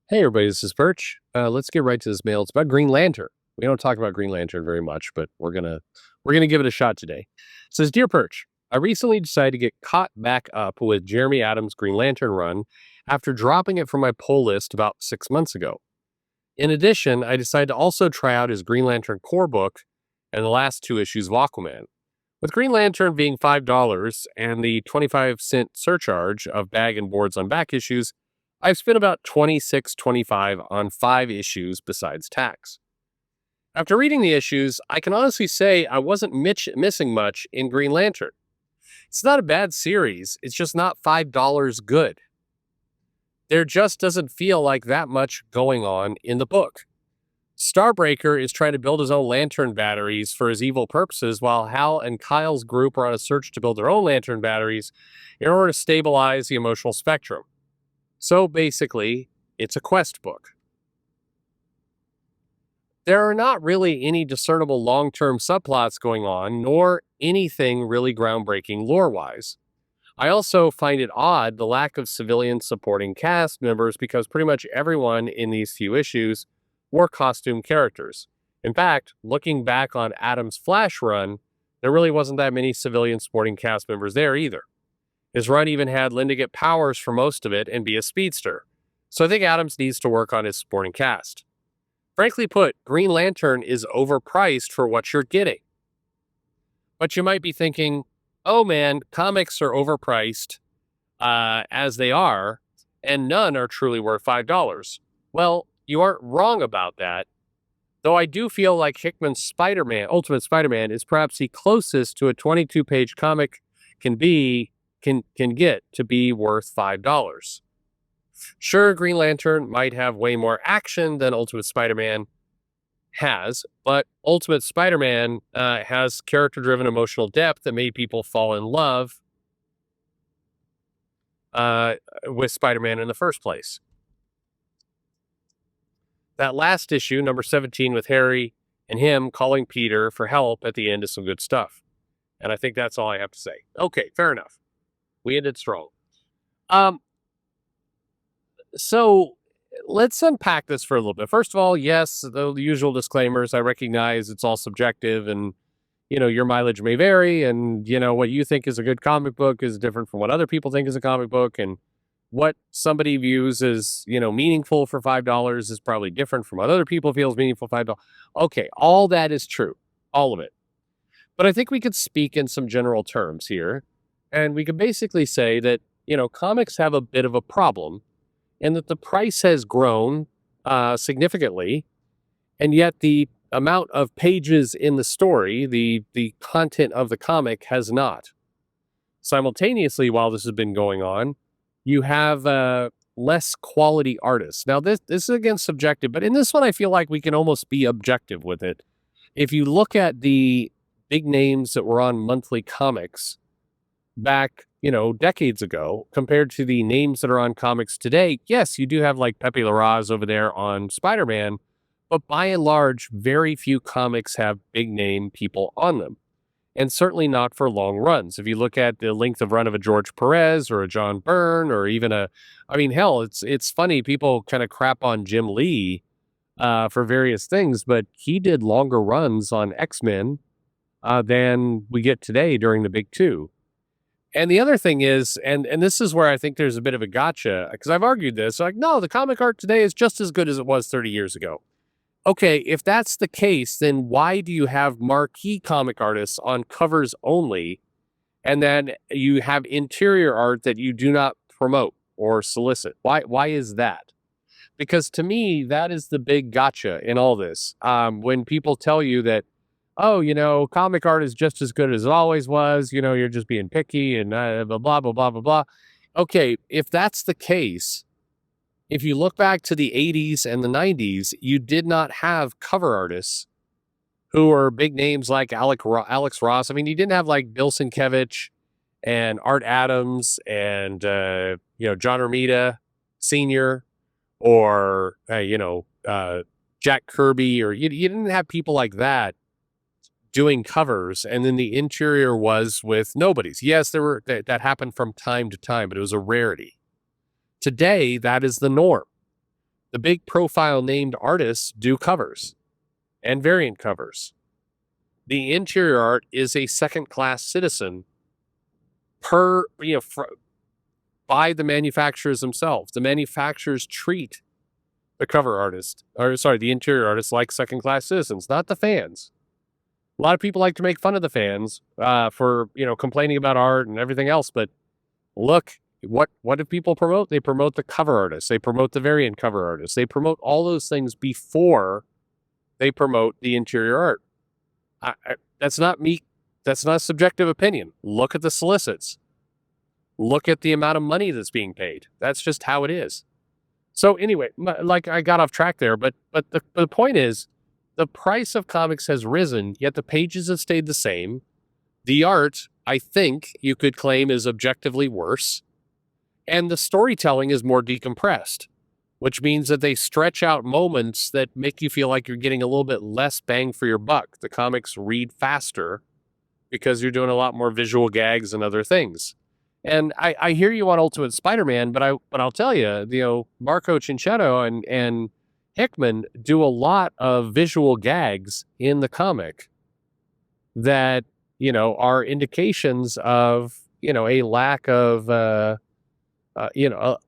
Hey everybody, this is Perch. Let's get right to this mail. It's about Green Lantern. We don't talk about Green Lantern very much, but we're gonna give it a shot today. It says, Dear Perch, I recently decided to get caught back up with Jeremy Adams' Green Lantern run after dropping it from my pull list about 6 months ago. In addition, I decided to also try out his Green Lantern core book and the last two issues of Aquaman. With Green Lantern being $5 and the 25-cent surcharge of bag and boards on back issues, I've spent about $26.25 on 5 issues besides tax. After reading the issues, I can honestly say I wasn't missing much in Green Lantern. It's not a bad series, it's just not $5 good. There just doesn't feel like that much going on in the book. Starbreaker is trying to build his own lantern batteries for his evil purposes, while Hal and Kyle's group are on a search to build their own lantern batteries in order to stabilize the emotional spectrum. So basically, it's a quest book. There are not really any discernible long term subplots going on, nor anything really groundbreaking lore wise. I also find it odd the lack of civilian supporting cast members because pretty much everyone in these few issues were costume characters. In fact, looking back on Adam's Flash run, there really wasn't that many civilian supporting cast members there either. His run even had Linda get powers for most of it and be a speedster. So I think Adams needs to work on his supporting cast. Frankly put, Green Lantern is overpriced for what you're getting. But you might be thinking, oh man, comics are overpriced as they are, and none are truly worth $5. Well, you aren't wrong about that, though I do feel like Hickman's Spider-Man, Ultimate Spider-Man, is perhaps the closest to a 22-page comic can get to be worth $5. Sure, Green Lantern might have way more action than Ultimate Spider-Man has, but Ultimate Spider-Man has character-driven emotional depth that made people fall in love with Spider-Man in the first place. That last issue, number 17, with Harry and him calling Peter for help at the end is some good stuff. And I think that's all I have to say. Okay, fair enough. We ended strong. So let's unpack this for a little bit. First of all, yes, the usual disclaimers. I recognize it's all subjective and, your mileage may vary. And, what you think is a good comic book is different from what other people think is a comic book. And what somebody views as, meaningful for $5 is probably different from what other people feel is meaningful for $5. Okay, all that is true. All of it. But I think we could speak in some general terms here. And we could basically say that, comics have a bit of a problem and that the price has grown significantly, and yet the amount of pages in the story, the content of the comic, has not. Simultaneously, while this has been going on, you have less quality artists. Now, this is again subjective, but in this one, I feel like we can almost be objective with it. If you look at the big names that were on monthly comics back, decades ago, compared to the names that are on comics today, yes, you do have like Pepe Larraz over there on Spider-Man, but by and large, very few comics have big name people on them. And certainly not for long runs. If you look at the length of run of a George Perez or a John Byrne or even hell, it's funny, people kind of crap on Jim Lee for various things, but he did longer runs on X-Men than we get today during the big two. And the other thing is, and this is where I think there's a bit of a gotcha, because I've argued this, like, no, the comic art today is just as good as it was 30 years ago. Okay, if that's the case, then why do you have marquee comic artists on covers only, and then you have interior art that you do not promote or solicit? Why is that? Because to me, that is the big gotcha in all this. When people tell you that, oh, comic art is just as good as it always was, you're just being picky and blah, blah, blah, blah, blah, blah. Okay, if that's the case, if you look back to the 80s and the 90s, you did not have cover artists who were big names like Alex Ross. I mean, you didn't have like Bill Sienkiewicz and Art Adams and, John Romita Sr. or, Jack Kirby, or you didn't have people like that doing covers, and then the interior was with nobodies. Yes, that happened from time to time, but it was a rarity. Today, that is the norm. The big profile named artists do covers and variant covers. The interior art is a second class citizen by the manufacturers themselves. The manufacturers treat the cover artist, the interior artists like second class citizens, not the fans. A lot of people like to make fun of the fans for complaining about art and everything else, but look, what do people promote? They promote the cover artists. They promote the variant cover artists. They promote all those things before they promote the interior art. That's not me. That's not a subjective opinion. Look at the solicits. Look at the amount of money that's being paid. That's just how it is. So anyway, like I got off track there, but the point is, the price of comics has risen, yet the pages have stayed the same. The art, I think you could claim, is objectively worse. And the storytelling is more decompressed, which means that they stretch out moments that make you feel like you're getting a little bit less bang for your buck. The comics read faster because you're doing a lot more visual gags and other things. And I hear you on Ultimate Spider-Man, but I'll tell you, Marco Cinchetto and Hickman do a lot of visual gags in the comic that are indications of a lack of a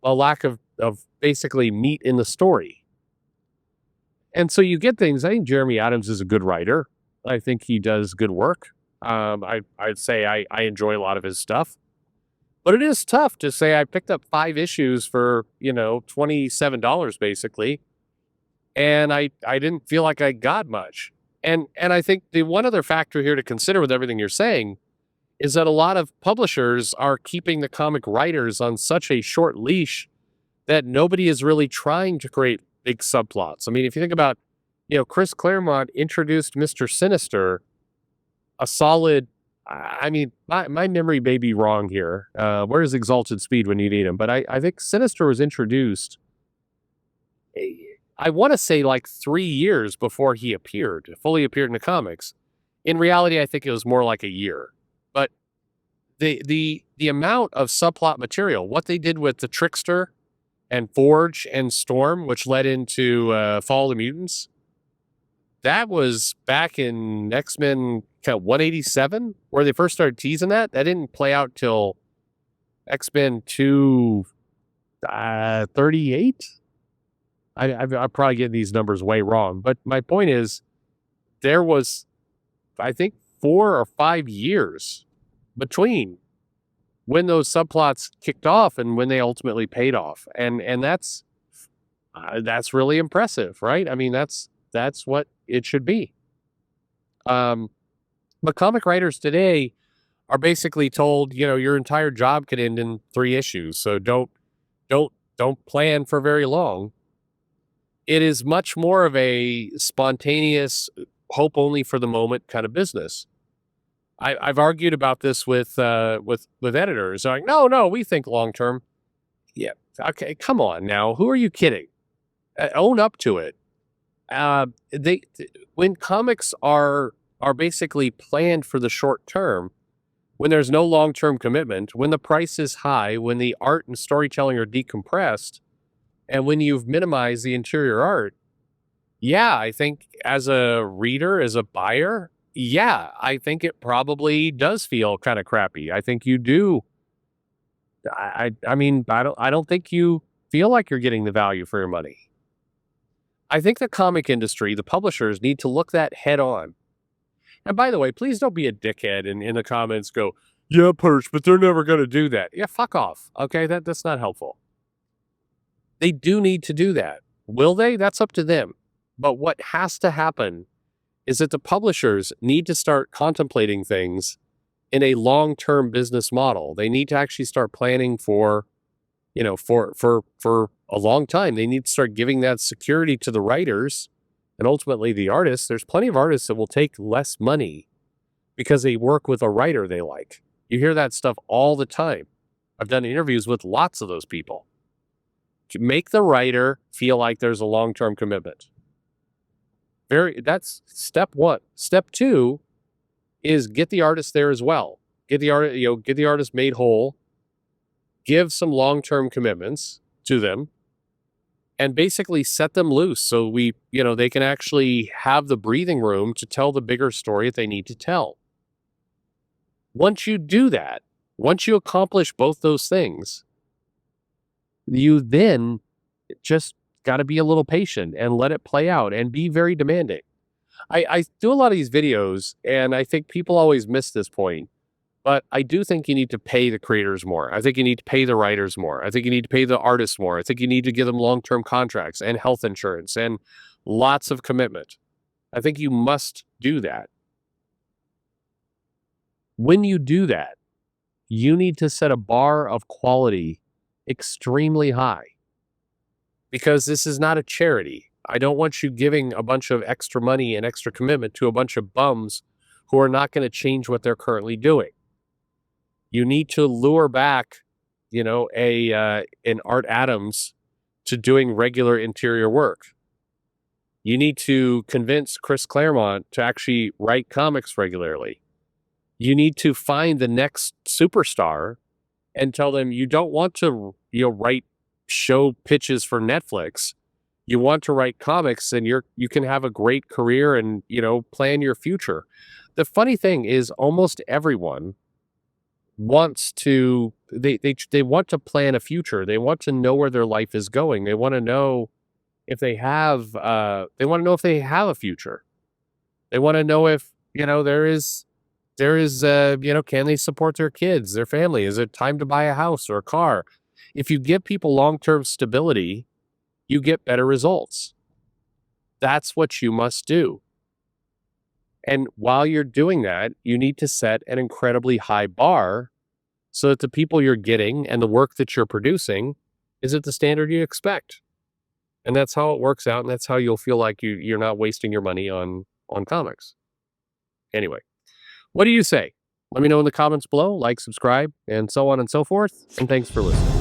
lack of basically meat in the story. And so you get things. I think Jeremy Adams is a good writer. I think he does good work. I'd say I enjoy a lot of his stuff. But it is tough to say I picked up 5 issues for, $27 basically, and I didn't feel like I got much. And I think the one other factor here to consider with everything you're saying is that a lot of publishers are keeping the comic writers on such a short leash that nobody is really trying to create big subplots. I mean, if you think about, Chris Claremont introduced Mr. Sinister, a solid, I mean, my memory may be wrong here. Where's Exalted Speed when you need him? But I think Sinister was introduced, I want to say like 3 years before he fully appeared in the comics. In reality, I think it was more like a year. But the amount of subplot material, what they did with the Trickster and Forge and Storm, which led into Fall of the Mutants, that was back in X-Men 187, where they first started teasing that. That didn't play out till X-Men 238. I'm probably getting these numbers way wrong, but my point is, there was, I think, 4 or 5 years between when those subplots kicked off and when they ultimately paid off, and that's really impressive, right? I mean, that's what it should be. But comic writers today are basically told, your entire job could end in 3 issues, so don't plan for very long. It is much more of a spontaneous, hope only for the moment kind of business. I've argued about this with editors. They're like, no, we think long term. Yeah, okay, come on now. Who are you kidding? Own up to it. When comics are basically planned for the short term, when there's no long term commitment, when the price is high, when the art and storytelling are decompressed, and when you've minimized the interior art, yeah, I think as a reader, as a buyer, yeah, I think it probably does feel kind of crappy. I think you do. I mean, I don't think you feel like you're getting the value for your money. I think the comic industry, the publishers, need to look that head on. And by the way, please don't be a dickhead and in the comments go, yeah, Perch, but they're never going to do that. Yeah, fuck off. Okay, that's not helpful. They do need to do that. Will they? That's up to them. But what has to happen is that the publishers need to start contemplating things in a long-term business model. They need to actually start planning for a long time. They need to start giving that security to the writers and ultimately the artists. There's plenty of artists that will take less money because they work with a writer they like. You hear that stuff all the time. I've done interviews with lots of those people. To make the writer feel like there's a long-term commitment. That's step 1. Step 2 is get the artist there as well. Get the artist made whole. Give some long-term commitments to them, and basically set them loose so they can actually have the breathing room to tell the bigger story that they need to tell. Once you do that, once you accomplish both those things, you then just got to be a little patient and let it play out and be very demanding. I do a lot of these videos, and I think people always miss this point. But I do think you need to pay the creators more. I think you need to pay the writers more. I think you need to pay the artists more. I think you need to give them long-term contracts and health insurance and lots of commitment. I think you must do that. When you do that, you need to set a bar of quality extremely high, because this is not a charity. I don't want you giving a bunch of extra money and extra commitment to a bunch of bums who are not going to change what they're currently doing. You need to lure back, an Art Adams to doing regular interior work. You need to convince Chris Claremont to actually write comics regularly. You need to find the next superstar and tell them you don't want to, write show pitches for Netflix. You want to write comics, and you can have a great career and, plan your future. The funny thing is, almost everyone wants to they want to plan a future. They want to know where their life is going. They want to know if they have a future. They want to know if, can they support their kids, their family? Is it time to buy a house or a car? If you give people long-term stability, you get better results. That's what you must do. And while you're doing that, you need to set an incredibly high bar so that the people you're getting and the work that you're producing is at the standard you expect. And that's how it works out, and that's how you'll feel like you're not wasting your money on comics. Anyway, what do you say? Let me know in the comments below, like, subscribe, and so on and so forth. And thanks for listening.